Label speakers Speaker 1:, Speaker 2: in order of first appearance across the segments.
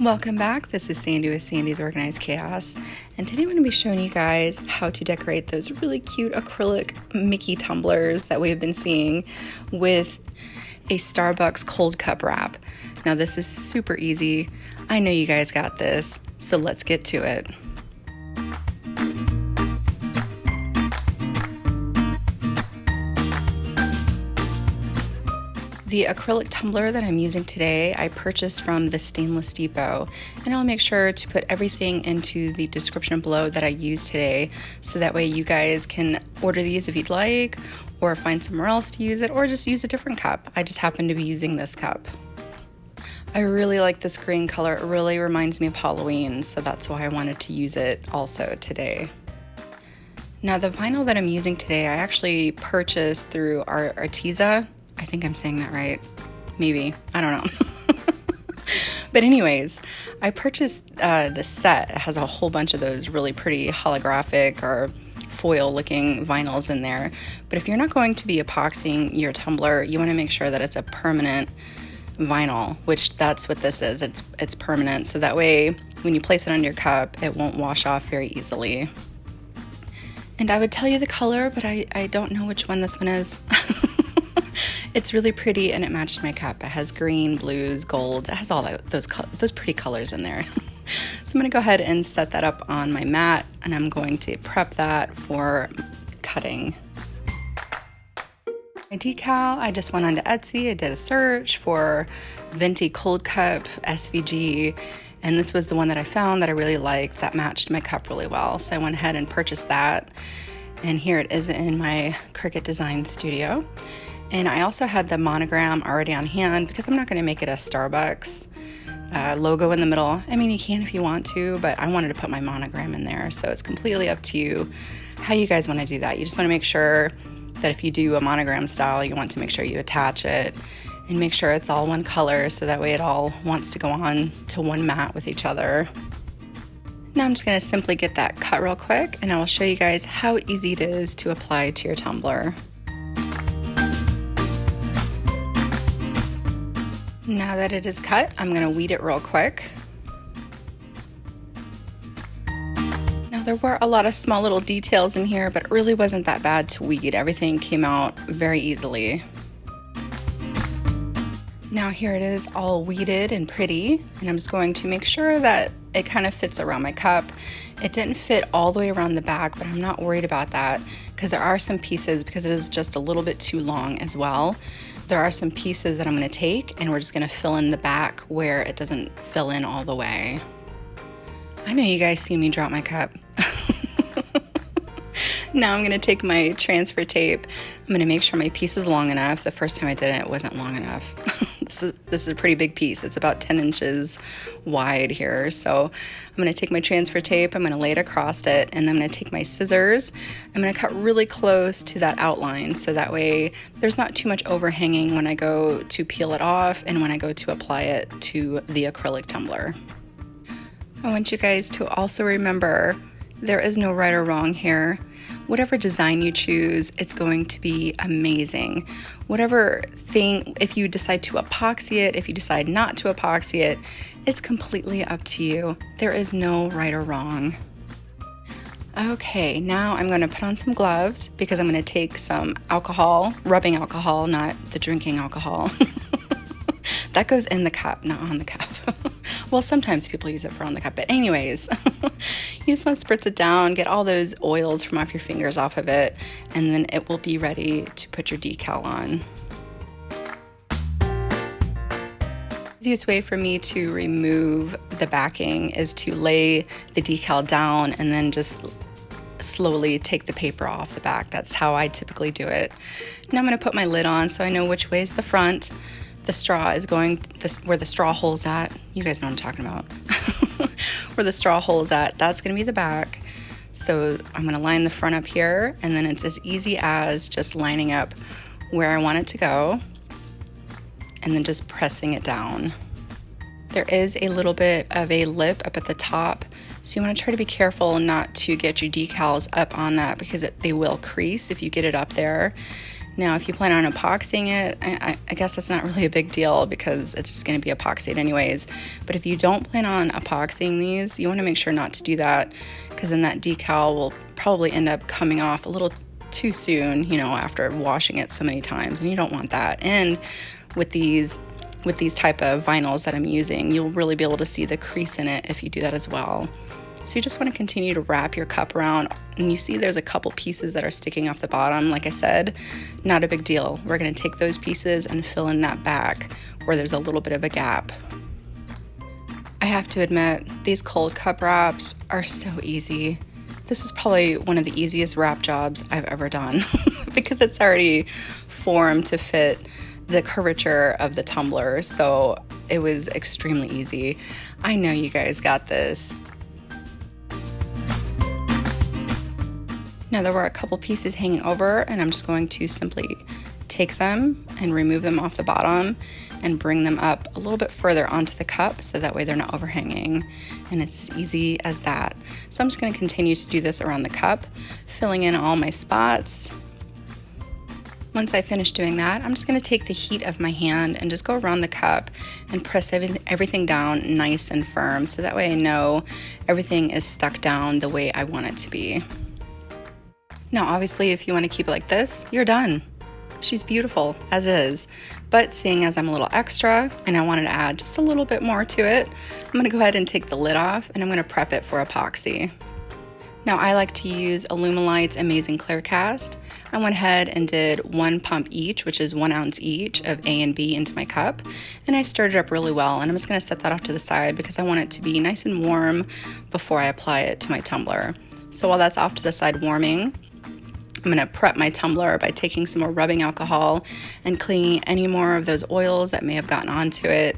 Speaker 1: Welcome back. This is Sandy with Sandy's Organized Chaos, and today I'm going to be showing you guys how to decorate those really cute acrylic Mickey tumblers that we've been seeing with a Starbucks Cold Cup wrap. Now this is super easy. I know you guys got this, so let's get to it. The acrylic tumbler that I'm using today, I purchased from the Stainless Depot, and I'll make sure to put everything into the description below that I use today, so that way you guys can order these if you'd like, or find somewhere else to use it, or just use a different cup. I just happen to be using this cup. I really like this green color. It really reminds me of Halloween, so that's why I wanted to use it also today. Now the vinyl that I'm using today, I actually purchased through Arteza. I think I'm saying that right. Maybe. I don't know. But anyways, I purchased this set. It has a whole bunch of those really pretty holographic or foil looking vinyls in there. But if you're not going to be epoxying your tumbler, you want to make sure that it's a permanent vinyl, which that's what this is. It's permanent. So that way when you place it on your cup, it won't wash off very easily. And I would tell you the color, but I don't know which one this one is. It's really pretty and it matched my cup. It has green, blues, gold. It has all those pretty colors in there. So I'm gonna go ahead and set that up on my mat, and I'm going to prep that for cutting. My decal, I just went onto Etsy. I did a search for Venti Cold Cup SVG, and this was the one that I found that I really liked that matched my cup really well. So I went ahead and purchased that, and here it is in my Cricut Design Studio. And I also had the monogram already on hand because I'm not going to make it a Starbucks logo in the middle. I mean, you can if you want to, but I wanted to put my monogram in there. So it's completely up to you how you guys want to do that. You just want to make sure that if you do a monogram style, you want to make sure you attach it and make sure it's all one color, so that way it all wants to go on to one mat with each other. Now I'm just going to simply get that cut real quick, and I will show you guys how easy it is to apply to your tumbler. Now that it is cut, I'm going to weed it real quick. Now there were a lot of small little details in here, but it really wasn't that bad to weed. Everything came out very easily. Now here it is all weeded and pretty, and I'm just going to make sure that it kind of fits around my cup. It didn't fit all the way around the back, but I'm not worried about that because there are some pieces, because it is just a little bit too long as well. There are some pieces that I'm going to take, and we're just going to fill in the back where it doesn't fill in all the way. I know you guys see me drop my cup. Now I'm going to take my transfer tape. I'm going to make sure my piece is long enough. The first time I did it, it wasn't long enough. This is a pretty big piece. It's about 10 inches wide here. So I'm going to take my transfer tape, I'm going to lay it across it, and then I'm going to take my scissors. I'm going to cut really close to that outline, so that way there's not too much overhanging when I go to peel it off and when I go to apply it to the acrylic tumbler. I want you guys to also remember there is no right or wrong here. Whatever design you choose, it's going to be amazing. Whatever thing, if you decide to epoxy it, if you decide not to epoxy it, it's completely up to you. There is no right or wrong. Okay, now I'm going to put on some gloves because I'm going to take some alcohol, rubbing alcohol, not the drinking alcohol. That goes in the cup, not on the cup. Well, sometimes people use it for on the cup, but anyways, you just want to spritz it down, get all those oils from off your fingers off of it, and then it will be ready to put your decal on. The easiest way for me to remove the backing is to lay the decal down and then just slowly take the paper off the back. That's how I typically do it. Now I'm going to put my lid on so I know which way is the front. The straw is going where the straw hole's at. You guys know what I'm talking about. Where the straw hole's at, that's going to be the back. So I'm going to line the front up here, and then it's as easy as just lining up where I want it to go and then just pressing it down. There is a little bit of a lip up at the top, so you want to try to be careful not to get your decals up on that because they will crease if you get it up there. Now, if you plan on epoxying it, I guess that's not really a big deal because it's just going to be epoxied anyways. But if you don't plan on epoxying these, you want to make sure not to do that, because then that decal will probably end up coming off a little too soon, you know, after washing it so many times, and you don't want that. And with these type of vinyls that I'm using, you'll really be able to see the crease in it if you do that as well. So you just want to continue to wrap your cup around, and you see there's a couple pieces that are sticking off the bottom. Like I said, not a big deal. We're going to take those pieces and fill in that back where there's a little bit of a gap. I have to admit, these cold cup wraps are so easy. This was probably one of the easiest wrap jobs I've ever done because it's already formed to fit the curvature of the tumbler, so it was extremely easy. I know you guys got this. Now there were a couple pieces hanging over, and I'm just going to simply take them and remove them off the bottom and bring them up a little bit further onto the cup so that way they're not overhanging, and it's as easy as that. So I'm just going to continue to do this around the cup, filling in all my spots. Once I finish doing that, I'm just going to take the heat of my hand and just go around the cup and press everything down nice and firm, so that way I know everything is stuck down the way I want it to be. Now obviously if you want to keep it like this, you're done. She's beautiful as is, but seeing as I'm a little extra and I wanted to add just a little bit more to it, I'm going to go ahead and take the lid off and I'm going to prep it for epoxy. Now I like to use Alumalite's Amazing Clear Cast. I went ahead and did 1 pump each, which is 1 ounce each of A and B into my cup, and I stirred it up really well, and I'm just going to set that off to the side because I want it to be nice and warm before I apply it to my tumbler. So while that's off to the side warming, I'm going to prep my tumbler by taking some more rubbing alcohol and cleaning any more of those oils that may have gotten onto it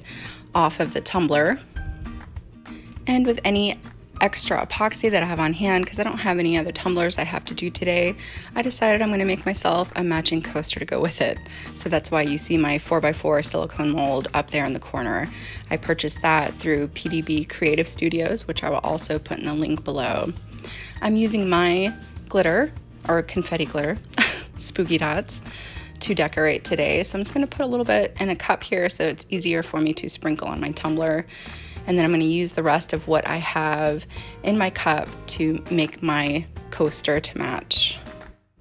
Speaker 1: off of the tumbler. And with any extra epoxy that I have on hand, because I don't have any other tumblers I have to do today, I decided I'm going to make myself a matching coaster to go with it. So that's why you see my 4x4 silicone mold up there in the corner. I purchased that through PDB Creative Studios, which I will also put in the link below. I'm using my glitter, or confetti glitter, spooky dots, to decorate today. So I'm just going to put a little bit in a cup here so it's easier for me to sprinkle on my tumbler. And then I'm going to use the rest of what I have in my cup to make my coaster to match.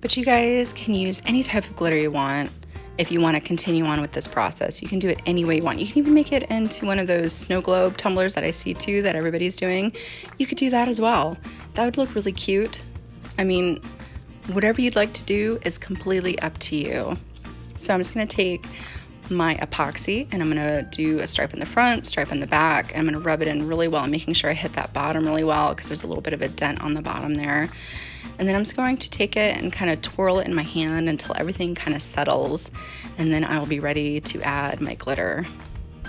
Speaker 1: But you guys can use any type of glitter you want if you want to continue on with this process. You can do it any way you want. You can even make it into one of those snow globe tumblers that I see too that everybody's doing. You could do that as well. That would look really cute. I mean, whatever you'd like to do is completely up to you. So I'm just going to take my epoxy and I'm going to do a stripe in the front, stripe in the back, and I'm going to rub it in really well, making sure I hit that bottom really well because there's a little bit of a dent on the bottom there. And then I'm just going to take it and kind of twirl it in my hand until everything kind of settles, and then I will be ready to add my glitter.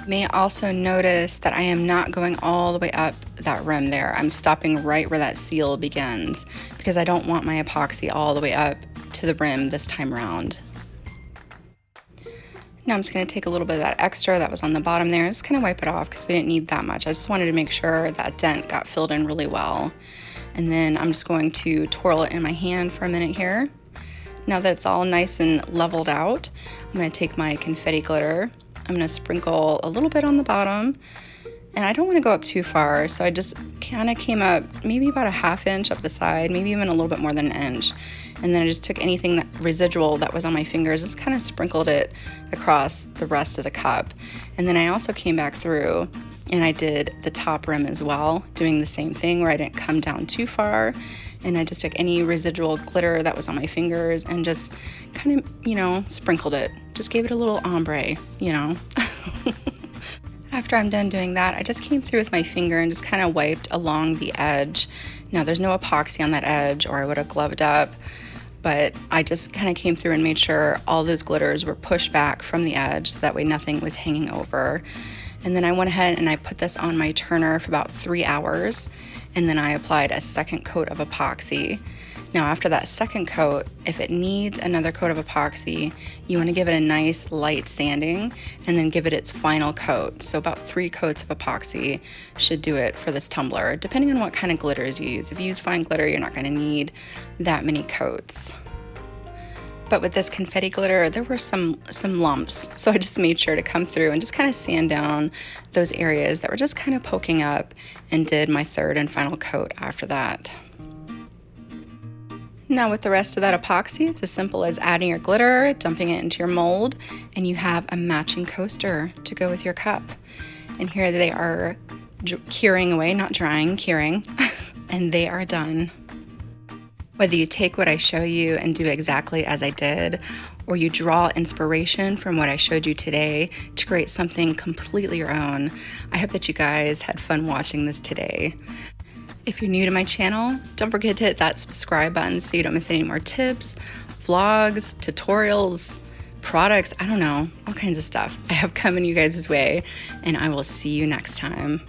Speaker 1: You may also notice that I am not going all the way up that rim there. I'm stopping right where that seal begins because I don't want my epoxy all the way up to the rim this time around. Now I'm just going to take a little bit of that extra that was on the bottom there and just kind of wipe it off because we didn't need that much. I just wanted to make sure that dent got filled in really well. And then I'm just going to twirl it in my hand for a minute here. Now that it's all nice and leveled out, I'm going to take my confetti glitter. I'm going to sprinkle a little bit on the bottom, and I don't want to go up too far, so I just kind of came up maybe about a ½ inch up the side, maybe even a little bit more than an inch. And then I just took anything that residual that was on my fingers, just kind of sprinkled it across the rest of the cup. And then I also came back through and I did the top rim as well, doing the same thing where I didn't come down too far. And I just took any residual glitter that was on my fingers and just kind of, you know, sprinkled it. Just gave it a little ombre, you know. After I'm done doing that, I just came through with my finger and just kind of wiped along the edge. Now there's no epoxy on that edge or I would have gloved up, but I just kind of came through and made sure all those glitters were pushed back from the edge so that way nothing was hanging over. And then I went ahead and I put this on my turner for about 3 hours, and then I applied a second coat of epoxy. Now after that second coat, if it needs another coat of epoxy, you want to give it a nice light sanding and then give it its final coat. So about 3 coats of epoxy should do it for this tumbler, depending on what kind of glitters you use. If you use fine glitter, you're not going to need that many coats. But with this confetti glitter, there were some lumps. So I just made sure to come through and just kind of sand down those areas that were just kind of poking up, and did my third and final coat after that. Now with the rest of that epoxy, it's as simple as adding your glitter, dumping it into your mold, and you have a matching coaster to go with your cup. And here they are curing away, not drying, curing, and they are done. Whether you take what I show you and do exactly as I did, or you draw inspiration from what I showed you today to create something completely your own, I hope that you guys had fun watching this today. If you're new to my channel, don't forget to hit that subscribe button so you don't miss any more tips, vlogs, tutorials, products, I don't know, all kinds of stuff I have coming you guys' way, and I will see you next time.